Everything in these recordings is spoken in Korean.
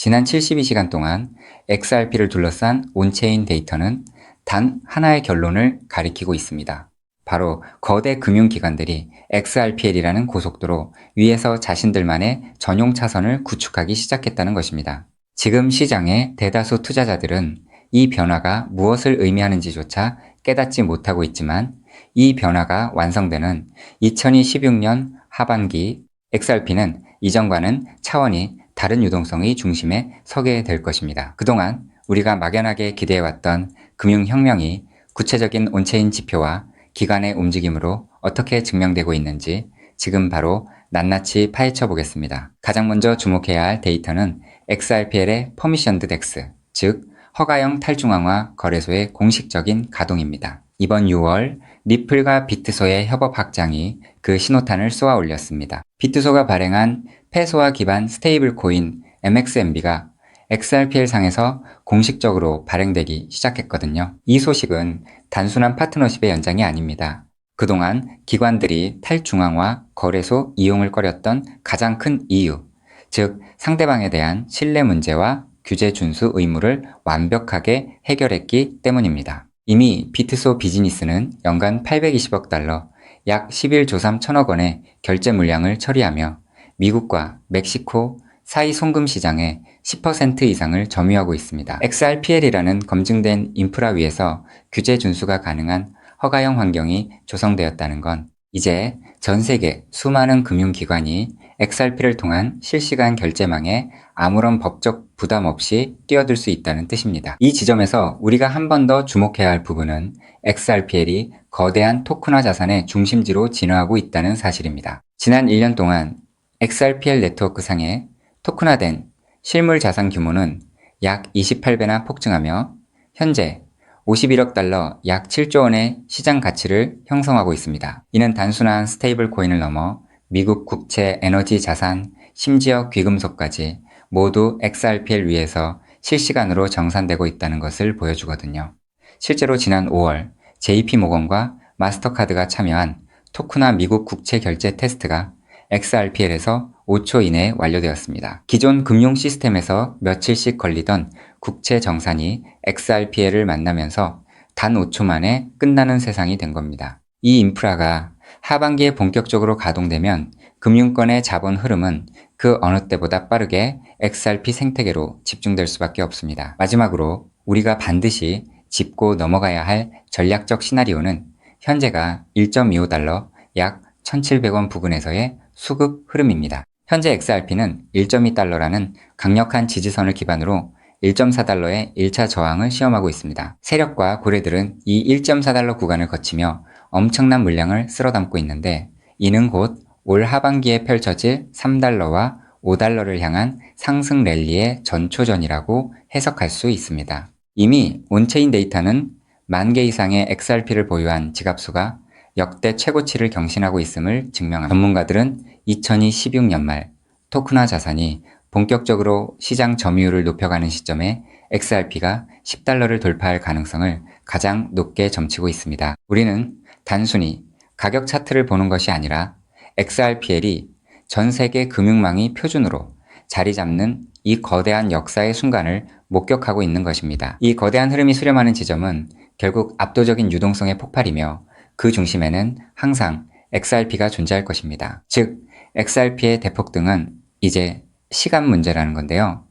지난 72시간 동안 XRP를 둘러싼 온체인 데이터는 단 하나의 결론을 가리키고 있습니다. 바로 거대 금융기관들이 XRPL이라는 고속도로 위에서 자신들만의 전용 차선을 구축하기 시작했다는 것입니다. 지금 시장의 대다수 투자자들은 이 변화가 무엇을 의미하는지조차 깨닫지 못하고 있지만 이 변화가 완성되는 2026년 하반기 XRP는 이전과는 차원이 다른 유동성의 중심에 서게 될 것입니다. 그동안 우리가 막연하게 기대해왔던 금융혁명이 구체적인 온체인 지표와 기관의 움직임으로 어떻게 증명되고 있는지 지금 바로 낱낱이 파헤쳐 보겠습니다. 가장 먼저 주목해야 할 데이터는 XRPL의 퍼미션드 덱스, 즉 허가형 탈중앙화 거래소의 공식적인 가동입니다. 이번 6월 리플과 비트소의 협업 확장이 그 신호탄을 쏘아 올렸습니다. 비트소가 발행한 패소화 기반 스테이블 코인 MXMB가 XRPL 상에서 공식적으로 발행되기 시작했거든요. 이 소식은 단순한 파트너십의 연장이 아닙니다. 그동안 기관들이 탈중앙화 거래소 이용을 꺼렸던 가장 큰 이유, 즉 상대방에 대한 신뢰 문제와 규제 준수 의무를 완벽하게 해결했기 때문입니다. 이미 비트소 비즈니스는 연간 820억 달러, 약 11조 3천억 원의 결제 물량을 처리하며 미국과 멕시코 사이 송금 시장의 10% 이상을 점유하고 있습니다. XRPL이라는 검증된 인프라 위에서 규제 준수가 가능한 허가형 환경이 조성되었다는 건 이제 전 세계 수많은 금융기관이 XRP를 통한 실시간 결제망에 아무런 법적 부담 없이 뛰어들 수 있다는 뜻입니다. 이 지점에서 우리가 한 번 더 주목해야 할 부분은 XRPL이 거대한 토큰화 자산의 중심지로 진화하고 있다는 사실입니다. 지난 1년 동안 XRPL 네트워크 상의 토큰화된 실물 자산 규모는 약 28배나 폭증하며 현재 51억 달러 약 7조 원의 시장 가치를 형성하고 있습니다. 이는 단순한 스테이블 코인을 넘어 미국 국채, 에너지 자산, 심지어 귀금속까지 모두 XRPL 위에서 실시간으로 정산되고 있다는 것을 보여주거든요. 실제로 지난 5월 JP모건과 마스터카드가 참여한 토큰화 미국 국채 결제 테스트가 XRPL에서 5초 이내에 완료되었습니다. 기존 금융 시스템에서 며칠씩 걸리던 국채 정산이 XRPL을 만나면서 단 5초 만에 끝나는 세상이 된 겁니다. 이 인프라가 하반기에 본격적으로 가동되면 금융권의 자본 흐름은 그 어느 때보다 빠르게 XRP 생태계로 집중될 수밖에 없습니다. 마지막으로 우리가 반드시 짚고 넘어가야 할 전략적 시나리오는 현재가 1.25달러 약 1,700원 부근에서의 수급 흐름입니다. 현재 XRP는 1.2달러라는 강력한 지지선을 기반으로 1.4달러의 1차 저항을 시험하고 있습니다. 세력과 고래들은 이 1.4달러 구간을 거치며 엄청난 물량을 쓸어 담고 있는데 이는 곧 올 하반기에 펼쳐질 3달러와 5달러를 향한 상승 랠리의 전초전이라고 해석할 수 있습니다. 이미 온체인 데이터는 10,000개 이상의 XRP를 보유한 지갑수가 역대 최고치를 경신하고 있음을 증명합니다. 전문가들은 2016년 말 토큰화 자산이 본격적으로 시장 점유율을 높여가는 시점에 XRP가 10달러를 돌파할 가능성을 가장 높게 점치고 있습니다. 우리는 단순히 가격 차트를 보는 것이 아니라 XRPL이 전 세계 금융망이 표준으로 자리 잡는 이 거대한 역사의 순간을 목격하고 있는 것입니다. 이 거대한 흐름이 수렴하는 지점은 결국 압도적인 유동성의 폭발이며 그 중심에는 항상 XRP가 존재할 것입니다. 즉, XRP의 대폭등은 이제 시간 문제라는 건데요.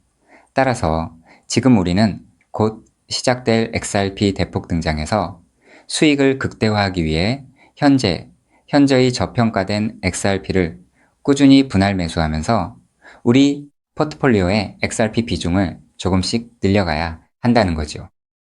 따라서 지금 우리는 곧 시작될 XRP 대폭 등장에서 수익을 극대화하기 위해 현재의 저평가된 XRP를 꾸준히 분할 매수하면서 우리 포트폴리오의 XRP 비중을 조금씩 늘려가야 한다는 거죠.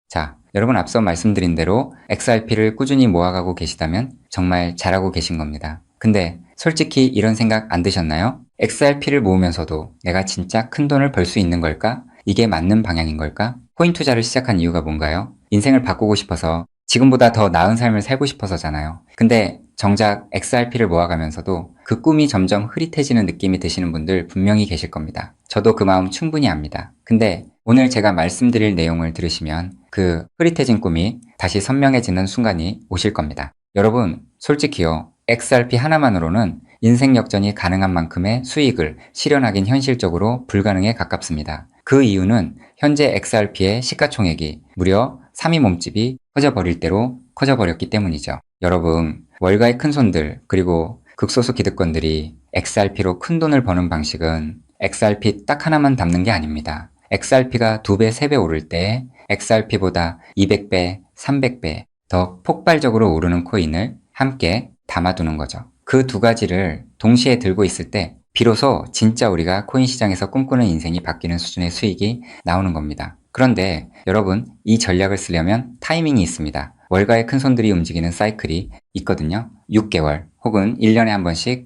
자, 여러분 앞서 말씀드린 대로 XRP를 꾸준히 모아가고 계시다면 정말 잘하고 계신 겁니다. 근데 솔직히 이런 생각 안 드셨나요? XRP를 모으면서도 내가 진짜 큰 돈을 벌 수 있는 걸까? 이게 맞는 방향인 걸까? 코인 투자를 시작한 이유가 뭔가요? 인생을 바꾸고 싶어서 지금보다 더 나은 삶을 살고 싶어서잖아요. 근데 정작 XRP를 모아가면서도 그 꿈이 점점 흐릿해지는 느낌이 드시는 분들 분명히 계실 겁니다. 저도 그 마음 충분히 압니다. 근데 오늘 제가 말씀드릴 내용을 들으시면 그 흐릿해진 꿈이 다시 선명해지는 순간이 오실 겁니다. 여러분, 솔직히요. XRP 하나만으로는 인생 역전이 가능한 만큼의 수익을 실현하긴 현실적으로 불가능에 가깝습니다. 그 이유는 현재 XRP의 시가총액이 무려 3위 몸집이 커져버릴 대로 커져버렸기 때문이죠. 여러분, 월가의 큰손들 그리고 극소수 기득권들이 XRP로 큰 돈을 버는 방식은 XRP 딱 하나만 담는 게 아닙니다. XRP가 2배, 3배 오를 때 XRP보다 200배, 300배 더 폭발적으로 오르는 코인을 함께 담아두는 거죠. 그 두 가지를 동시에 들고 있을 때 비로소 진짜 우리가 코인 시장에서 꿈꾸는 인생이 바뀌는 수준의 수익이 나오는 겁니다. 그런데 여러분, 이 전략을 쓰려면 타이밍이 있습니다. 월가의 큰손들이 움직이는 사이클이 있거든요. 6개월 혹은 1년에 한 번씩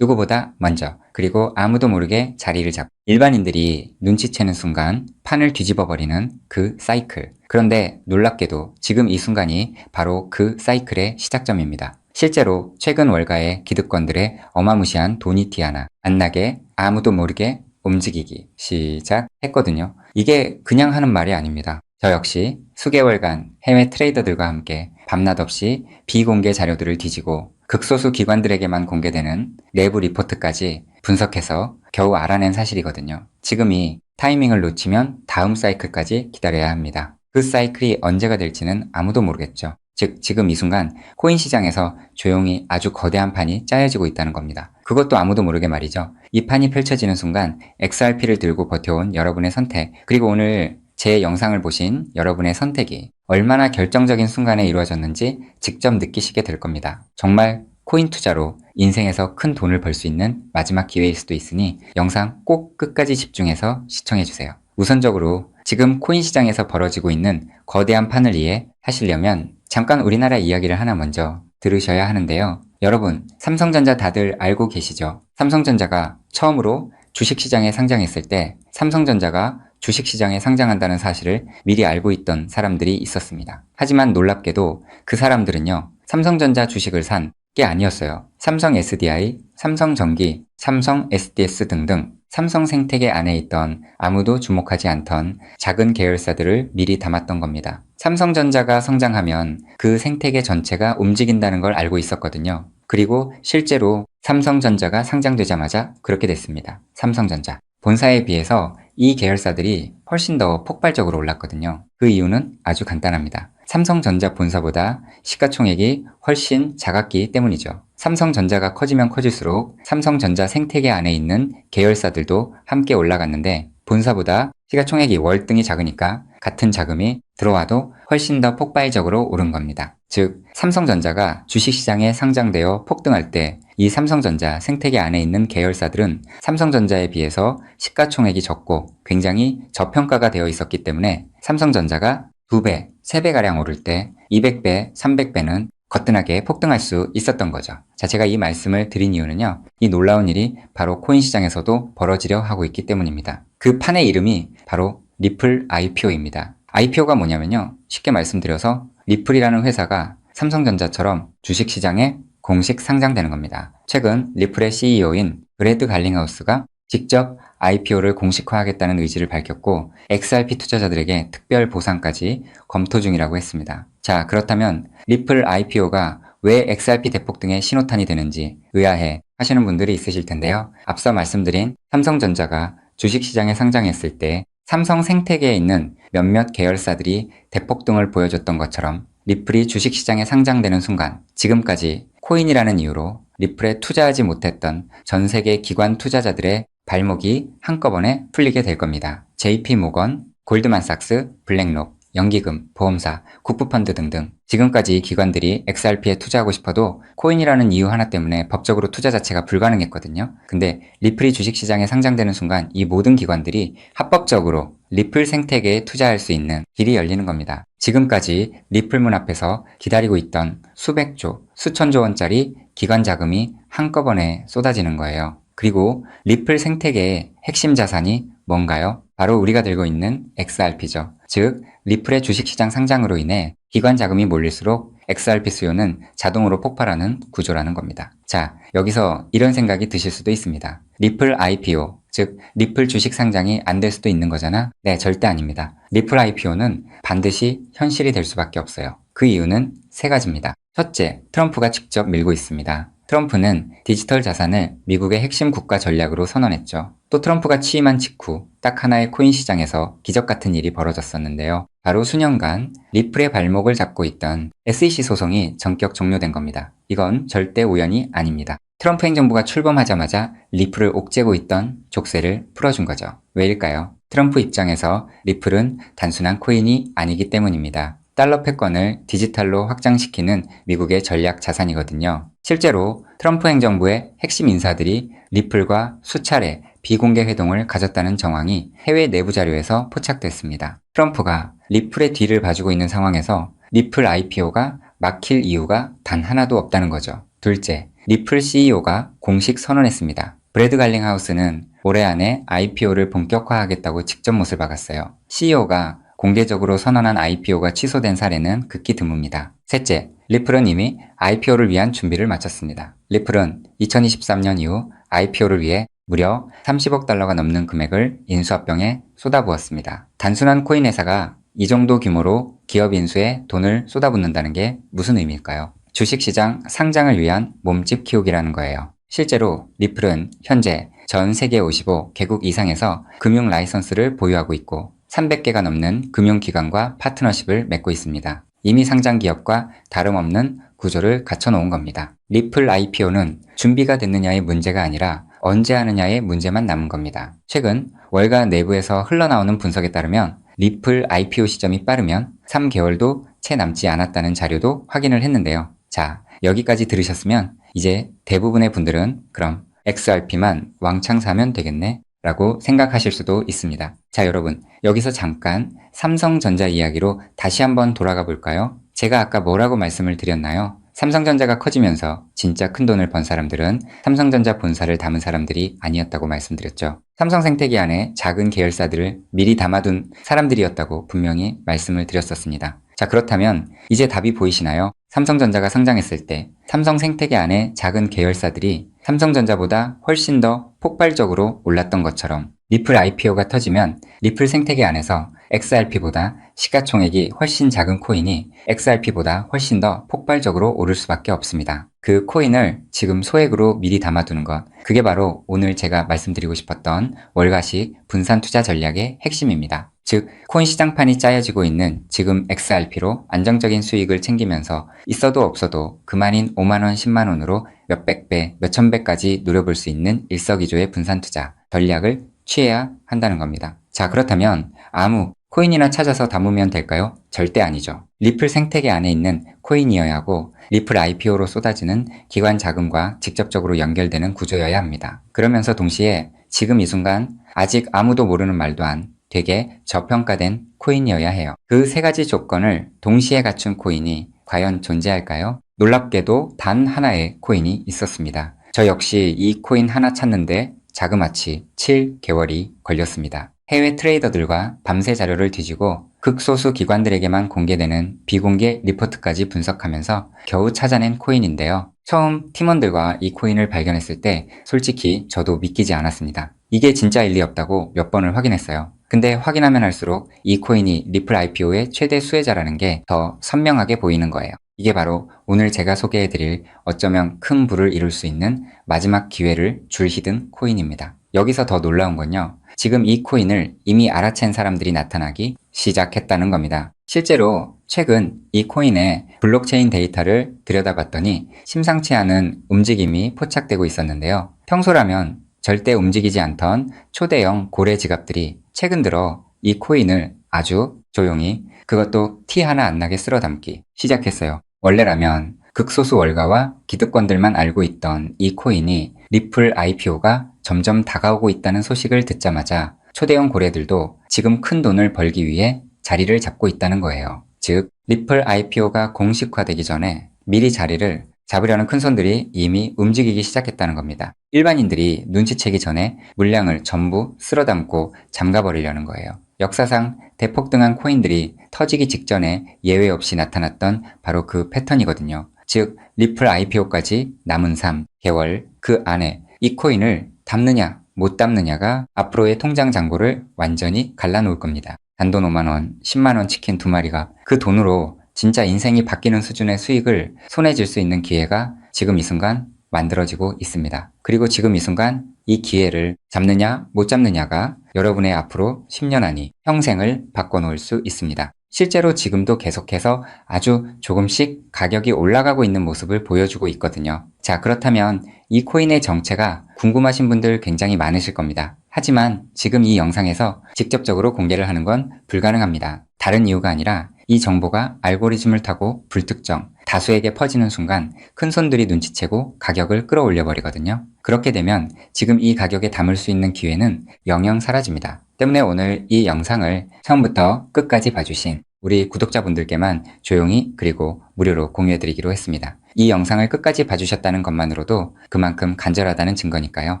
누구보다 먼저 그리고 아무도 모르게 자리를 잡고 일반인들이 눈치채는 순간 판을 뒤집어 버리는 그 사이클. 그런데 놀랍게도 지금 이 순간이 바로 그 사이클의 시작점입니다. 실제로 최근 월가의 기득권들의 어마무시한 돈이 티 하나 안 나게 아무도 모르게 움직이기 시작했거든요. 이게 그냥 하는 말이 아닙니다. 저 역시 수개월간 해외 트레이더들과 함께 밤낮 없이 비공개 자료들을 뒤지고 극소수 기관들에게만 공개되는 내부 리포트까지 분석해서 겨우 알아낸 사실이거든요. 지금이 타이밍을 놓치면 다음 사이클까지 기다려야 합니다. 그 사이클이 언제가 될지는 아무도 모르겠죠. 즉 지금 이 순간 코인 시장에서 조용히 아주 거대한 판이 짜여지고 있다는 겁니다. 그것도 아무도 모르게 말이죠. 이 판이 펼쳐지는 순간 XRP를 들고 버텨온 여러분의 선택, 그리고 오늘 제 영상을 보신 여러분의 선택이 얼마나 결정적인 순간에 이루어졌는지 직접 느끼시게 될 겁니다. 정말 코인 투자로 인생에서 큰 돈을 벌 수 있는 마지막 기회일 수도 있으니 영상 꼭 끝까지 집중해서 시청해주세요. 우선적으로 지금 코인 시장에서 벌어지고 있는 거대한 판을 이해하시려면 잠깐 우리나라 이야기를 하나 먼저 들으셔야 하는데요. 여러분, 삼성전자 다들 알고 계시죠? 삼성전자가 처음으로 주식시장에 상장했을 때 삼성전자가 주식시장에 상장한다는 사실을 미리 알고 있던 사람들이 있었습니다. 하지만 놀랍게도 그 사람들은요, 삼성전자 주식을 산 게 아니었어요. 삼성 SDI, 삼성전기, 삼성 SDS 등등 삼성 생태계 안에 있던 아무도 주목하지 않던 작은 계열사들을 미리 담았던 겁니다. 삼성전자가 성장하면 그 생태계 전체가 움직인다는 걸 알고 있었거든요. 그리고 실제로 삼성전자가 상장되자마자 그렇게 됐습니다. 삼성전자. 본사에 비해서 이 계열사들이 훨씬 더 폭발적으로 올랐거든요. 그 이유는 아주 간단합니다. 삼성전자 본사보다 시가총액이 훨씬 작았기 때문이죠. 삼성전자가 커지면 커질수록 삼성전자 생태계 안에 있는 계열사들도 함께 올라갔는데 본사보다 시가총액이 월등히 작으니까 같은 자금이 들어와도 훨씬 더 폭발적으로 오른 겁니다. 즉, 삼성전자가 주식시장에 상장되어 폭등할 때 이 삼성전자 생태계 안에 있는 계열사들은 삼성전자에 비해서 시가총액이 적고 굉장히 저평가가 되어 있었기 때문에 삼성전자가 2배, 3배가량 오를 때 200배, 300배는 거뜬하게 폭등할 수 있었던 거죠. 자, 제가 이 말씀을 드린 이유는요. 이 놀라운 일이 바로 코인 시장에서도 벌어지려 하고 있기 때문입니다. 그 판의 이름이 바로 리플 IPO입니다. IPO가 뭐냐면요. 쉽게 말씀드려서 리플이라는 회사가 삼성전자처럼 주식시장에 공식 상장되는 겁니다. 최근 리플의 CEO인 브래드 갈링하우스가 직접 IPO를 공식화하겠다는 의지를 밝혔고 XRP 투자자들에게 특별 보상까지 검토 중이라고 했습니다. 자, 그렇다면 리플 IPO가 왜 XRP 대폭 등의 신호탄이 되는지 의아해 하시는 분들이 있으실 텐데요. 앞서 말씀드린 삼성전자가 주식시장에 상장했을 때 삼성 생태계에 있는 몇몇 계열사들이 대폭등을 보여줬던 것처럼 리플이 주식시장에 상장되는 순간 지금까지 코인이라는 이유로 리플에 투자하지 못했던 전 세계 기관 투자자들의 발목이 한꺼번에 풀리게 될 겁니다. JP모건, 골드만삭스, 블랙록, 연기금, 보험사, 국부펀드 등등 지금까지 기관들이 XRP에 투자하고 싶어도 코인이라는 이유 하나 때문에 법적으로 투자 자체가 불가능했거든요. 근데 리플이 주식시장에 상장되는 순간 이 모든 기관들이 합법적으로 리플 생태계에 투자할 수 있는 길이 열리는 겁니다. 지금까지 리플 문 앞에서 기다리고 있던 수백조, 수천조 원짜리 기관 자금이 한꺼번에 쏟아지는 거예요. 그리고 리플 생태계의 핵심 자산이 뭔가요? 바로 우리가 들고 있는 XRP죠. 즉, 리플의 주식시장 상장으로 인해 기관 자금이 몰릴수록 XRP 수요는 자동으로 폭발하는 구조라는 겁니다. 자, 여기서 이런 생각이 드실 수도 있습니다. 리플 IPO, 즉 리플 주식 상장이 안 될 수도 있는 거잖아? 네, 절대 아닙니다. 리플 IPO는 반드시 현실이 될 수밖에 없어요. 그 이유는 세 가지입니다. 첫째, 트럼프가 직접 밀고 있습니다. 트럼프는 디지털 자산을 미국의 핵심 국가 전략으로 선언했죠. 또 트럼프가 취임한 직후 딱 하나의 코인 시장에서 기적 같은 일이 벌어졌었는데요. 바로 수년간 리플의 발목을 잡고 있던 SEC 소송이 전격 종료된 겁니다. 이건 절대 우연이 아닙니다. 트럼프 행정부가 출범하자마자 리플을 옥죄고 있던 족쇄를 풀어준 거죠. 왜일까요? 트럼프 입장에서 리플은 단순한 코인이 아니기 때문입니다. 달러 패권을 디지털로 확장시키는 미국의 전략 자산이거든요. 실제로 트럼프 행정부의 핵심 인사들이 리플과 수차례 비공개 회동을 가졌다는 정황이 해외 내부 자료에서 포착됐습니다. 트럼프가 리플의 뒤를 봐주고 있는 상황에서 리플 IPO가 막힐 이유가 단 하나도 없다는 거죠. 둘째, 리플 CEO가 공식 선언했습니다. 브래드 갈링하우스는 올해 안에 IPO를 본격화하겠다고 직접 못을 박았어요. CEO가 공개적으로 선언한 IPO가 취소된 사례는 극히 드뭅니다. 셋째, 리플은 이미 IPO를 위한 준비를 마쳤습니다. 리플은 2023년 이후 IPO를 위해 무려 30억 달러가 넘는 금액을 인수합병에 쏟아부었습니다. 단순한 코인 회사가 이 정도 규모로 기업 인수에 돈을 쏟아붓는다는 게 무슨 의미일까요? 주식시장 상장을 위한 몸집 키우기라는 거예요. 실제로 리플은 현재 전 세계 55개국 이상에서 금융 라이선스를 보유하고 있고 300개가 넘는 금융기관과 파트너십을 맺고 있습니다. 이미 상장 기업과 다름없는 구조를 갖춰놓은 겁니다. 리플 IPO는 준비가 됐느냐의 문제가 아니라 언제 하느냐의 문제만 남은 겁니다. 최근 월가 내부에서 흘러나오는 분석에 따르면 리플 IPO 시점이 빠르면 3개월도 채 남지 않았다는 자료도 확인을 했는데요. 자, 여기까지 들으셨으면 이제 대부분의 분들은 그럼 XRP만 왕창 사면 되겠네 라고 생각하실 수도 있습니다. 자, 여러분, 여기서 잠깐 삼성전자 이야기로 다시 한번 돌아가 볼까요? 제가 아까 뭐라고 말씀을 드렸나요? 삼성전자가 커지면서 진짜 큰 돈을 번 사람들은 삼성전자 본사를 담은 사람들이 아니었다고 말씀드렸죠. 삼성 생태계 안에 작은 계열사들을 미리 담아둔 사람들이었다고 분명히 말씀을 드렸었습니다. 자, 그렇다면 이제 답이 보이시나요? 삼성전자가 상장했을 때 삼성 생태계 안에 작은 계열사들이 삼성전자보다 훨씬 더 폭발적으로 올랐던 것처럼 리플 IPO가 터지면 리플 생태계 안에서 XRP보다 시가총액이 훨씬 작은 코인이 XRP보다 훨씬 더 폭발적으로 오를 수밖에 없습니다. 그 코인을 지금 소액으로 미리 담아두는 것, 그게 바로 오늘 제가 말씀드리고 싶었던 월가식 분산 투자 전략의 핵심입니다. 즉, 코인 시장판이 짜여지고 있는 지금 XRP로 안정적인 수익을 챙기면서 있어도 없어도 그만인 5만원, 10만원으로 몇백 배, 몇천 배까지 노려볼 수 있는 일석이조의 분산 투자 전략을 취해야 한다는 겁니다. 자, 그렇다면 아무 코인이나 찾아서 담으면 될까요? 절대 아니죠. 리플 생태계 안에 있는 코인이어야 하고 리플 IPO로 쏟아지는 기관 자금과 직접적으로 연결되는 구조여야 합니다. 그러면서 동시에 지금 이 순간 아직 아무도 모르는 말도 안 되게 저평가된 코인이어야 해요. 그 세 가지 조건을 동시에 갖춘 코인이 과연 존재할까요? 놀랍게도 단 하나의 코인이 있었습니다. 저 역시 이 코인 하나 찾는데 자그마치 7개월이 걸렸습니다. 해외 트레이더들과 밤새 자료를 뒤지고 극소수 기관들에게만 공개되는 비공개 리포트까지 분석하면서 겨우 찾아낸 코인인데요. 처음 팀원들과 이 코인을 발견했을 때 솔직히 저도 믿기지 않았습니다. 이게 진짜일 리 없다고 몇 번을 확인했어요. 근데 확인하면 할수록 이 코인이 리플 IPO의 최대 수혜자라는 게 더 선명하게 보이는 거예요. 이게 바로 오늘 제가 소개해드릴 어쩌면 큰 부를 이룰 수 있는 마지막 기회를 줄히든 코인입니다. 여기서 더 놀라운 건요. 지금 이 코인을 이미 알아챈 사람들이 나타나기 시작했다는 겁니다. 실제로 최근 이 코인의 블록체인 데이터를 들여다봤더니 심상치 않은 움직임이 포착되고 있었는데요. 평소라면 절대 움직이지 않던 초대형 고래 지갑들이 최근 들어 이 코인을 아주 조용히 그것도 티 하나 안 나게 쓸어 담기 시작했어요. 원래라면 극소수 월가와 기득권들만 알고 있던 이 코인이 리플 IPO가 점점 다가오고 있다는 소식을 듣자마자 초대형 고래들도 지금 큰 돈을 벌기 위해 자리를 잡고 있다는 거예요. 즉, 리플 IPO가 공식화되기 전에 미리 자리를 잡으려는 큰손들이 이미 움직이기 시작했다는 겁니다. 일반인들이 눈치채기 전에 물량을 전부 쓸어담고 잠가버리려는 거예요. 역사상 대폭등한 코인들이 터지기 직전에 예외 없이 나타났던 바로 그 패턴이거든요. 즉, 리플 IPO까지 남은 3개월 그 안에 이 코인을 담느냐 못 담느냐가 앞으로의 통장 잔고를 완전히 갈라놓을 겁니다. 단돈 5만원, 10만원 치킨 2마리가 그 돈으로 진짜 인생이 바뀌는 수준의 수익을 손에 쥘 수 있는 기회가 지금 이 순간 만들어지고 있습니다. 그리고 지금 이 순간 이 기회를 잡느냐 못 잡느냐가 여러분의 앞으로 10년 안이 평생을 바꿔놓을 수 있습니다. 실제로 지금도 계속해서 아주 조금씩 가격이 올라가고 있는 모습을 보여주고 있거든요. 자, 그렇다면 이 코인의 정체가 궁금하신 분들 굉장히 많으실 겁니다. 하지만 지금 이 영상에서 직접적으로 공개를 하는 건 불가능합니다. 다른 이유가 아니라 이 정보가 알고리즘을 타고 불특정, 다수에게 퍼지는 순간 큰 손들이 눈치채고 가격을 끌어올려 버리거든요. 그렇게 되면 지금 이 가격에 담을 수 있는 기회는 영영 사라집니다. 때문에 오늘 이 영상을 처음부터 끝까지 봐주신 우리 구독자분들께만 조용히 그리고 무료로 공유해드리기로 했습니다. 이 영상을 끝까지 봐주셨다는 것만으로도 그만큼 간절하다는 증거니까요.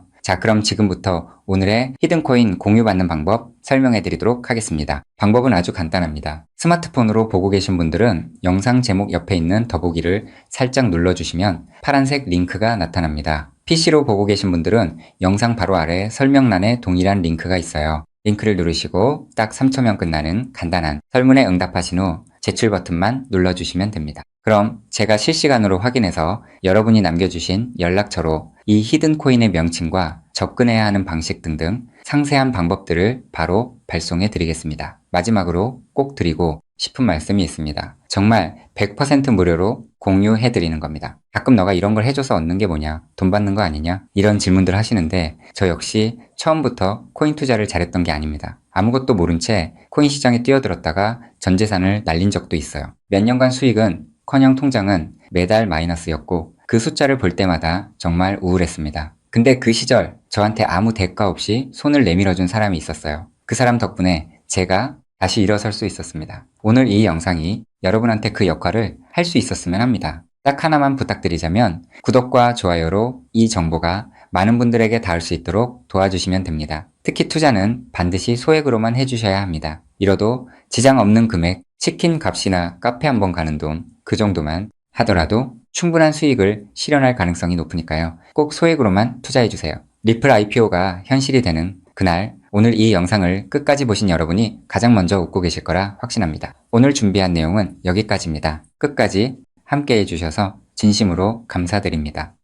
자, 그럼 지금부터 오늘의 히든코인 공유받는 방법 설명해드리도록 하겠습니다. 방법은 아주 간단합니다. 스마트폰으로 보고 계신 분들은 영상 제목 옆에 있는 더보기를 살짝 눌러주시면 파란색 링크가 나타납니다. PC로 보고 계신 분들은 영상 바로 아래 설명란에 동일한 링크가 있어요. 링크를 누르시고 딱 3초면 끝나는 간단한 설문에 응답하신 후 제출 버튼만 눌러주시면 됩니다. 그럼 제가 실시간으로 확인해서 여러분이 남겨주신 연락처로 이 히든코인의 명칭과 접근해야 하는 방식 등등 상세한 방법들을 바로 발송해 드리겠습니다. 마지막으로 꼭 드리고 싶은 말씀이 있습니다. 정말 100% 무료로 공유해 드리는 겁니다. 가끔 너가 이런 걸 해줘서 얻는 게 뭐냐? 돈 받는 거 아니냐? 이런 질문들 하시는데 저 역시 처음부터 코인 투자를 잘했던 게 아닙니다. 아무것도 모른 채 코인 시장에 뛰어들었다가 전 재산을 날린 적도 있어요. 몇 년간 수익은 커녕 통장은 매달 마이너스였고 그 숫자를 볼 때마다 정말 우울했습니다. 근데 그 시절 저한테 아무 대가 없이 손을 내밀어준 사람이 있었어요. 그 사람 덕분에 제가 다시 일어설 수 있었습니다. 오늘 이 영상이 여러분한테 그 역할을 할 수 있었으면 합니다. 딱 하나만 부탁드리자면 구독과 좋아요로 이 정보가 많은 분들에게 닿을 수 있도록 도와주시면 됩니다. 특히 투자는 반드시 소액으로만 해주셔야 합니다. 이뤄도 지장 없는 금액, 치킨 값이나 카페 한번 가는 돈, 그 정도만 하더라도 충분한 수익을 실현할 가능성이 높으니까요. 꼭 소액으로만 투자해주세요. 리플 IPO가 현실이 되는 그날, 오늘 이 영상을 끝까지 보신 여러분이 가장 먼저 웃고 계실 거라 확신합니다. 오늘 준비한 내용은 여기까지입니다. 끝까지 함께 해주셔서 진심으로 감사드립니다.